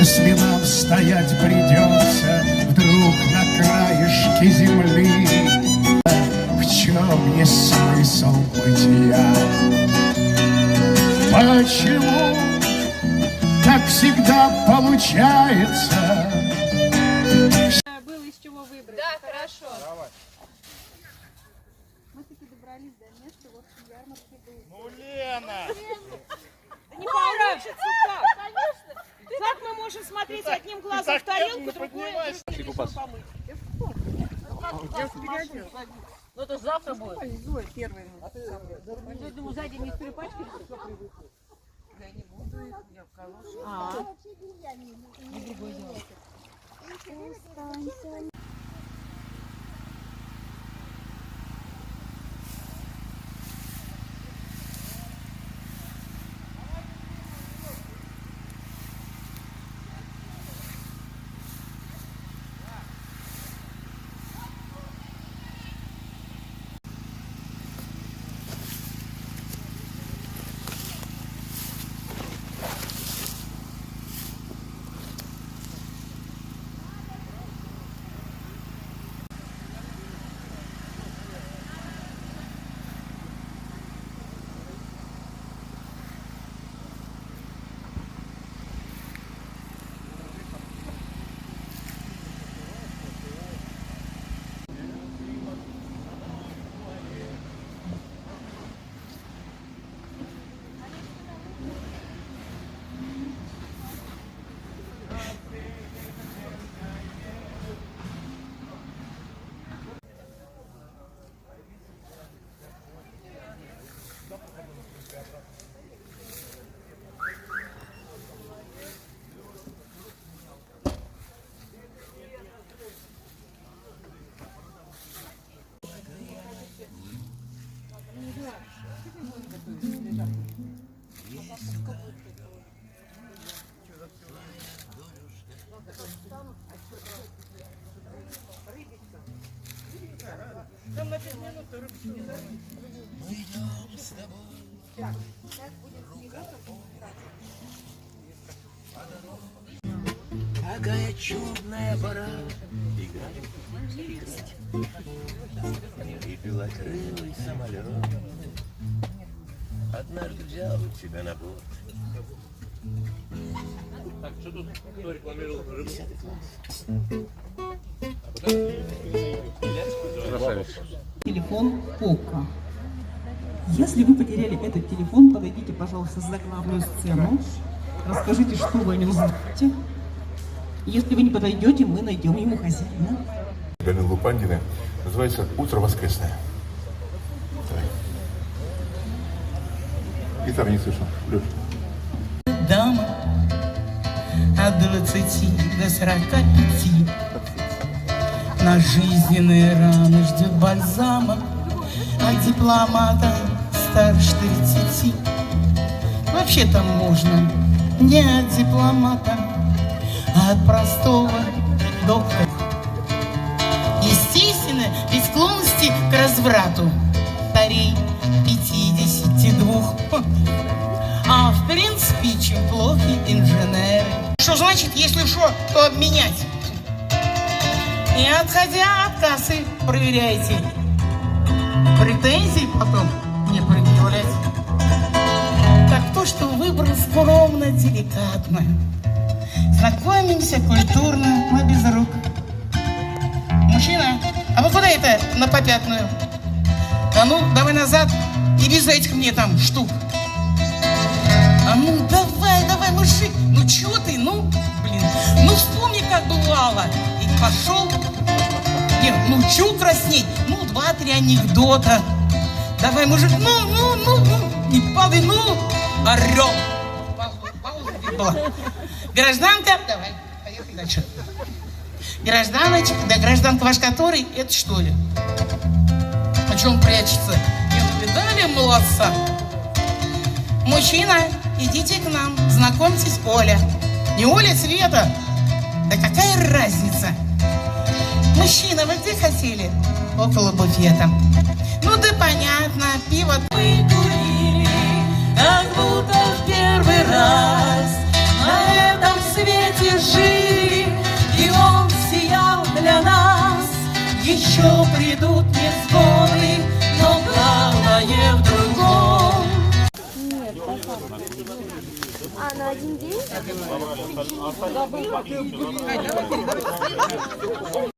Если нам стоять придется вдруг на краешке земли, в чем есть смысл бытия? Почему так всегда получается? Было из чего выбрать. Да, хорошо. Давай. Мы таки добрались до места, в общем, ярмарки был. Ну, Лена! Да не получится так. Конечно. Как мы можем смотреть одним глазом в тарелку, другой помыть? Ну это завтра будет. Зоя первый. Я думаю, сзади не перепачкали, все привыкли. Я не буду их, я в калоше. Другое дело. Какая чудная пора играть. И белокрылый самолет однажды взял тебя на борт. Так, что тут кто рекламировал рыбу? 10 класс. Телефон Поко. Если вы потеряли этот телефон, подойдите, пожалуйста, за главную сцену. Расскажите, что вы о нем знаете. Если вы не подойдете, мы найдем ему хозяина. Галина Лупандина. Называется «Утро воскресное». Давай. Гитары не слышу. Лёш. Дама от 20 до 45 на жизненные раны ждет бальзама, а дипломата старше 30. Вообще-то можно не от дипломата, а от простого доктора. Естественно, без склонности к разврату старей 52. А в принципе, чем плохи инженеры. Что значит, если что, то обменять? И отходя от кассы, проверяйте. Претензий потом не предъявлять. Так то, что выбор скромно, деликатно. Знакомимся культурно, мы без рук. Мужчина, а вы куда это на попятную? А ну, давай назад и без этих мне там штук. А ну, давай, мужик, ну чё ты, ну, блин, ну вспомни, как бывало. И пошел, нет, ну чё краснеть, ну, 2-3 анекдота. Давай, мужик, ну, не падай, ну, орёл. Пауза была. Гражданка, давай, поехали дальше. Гражданочка, да гражданка ваш который, это что ли? А чё он прячется? Не видали молодца? Мужчина, идите к нам, знакомьтесь, Оля. Не Оля, Света. Да какая разница? Мужчина, вы где хотели? Около буфета. Ну да понятно, пиво. Мы курили, как будто в первый раз. На этом свете жили, и он сиял для нас. Еще придут невзгоды, но главное в другом. А на один день?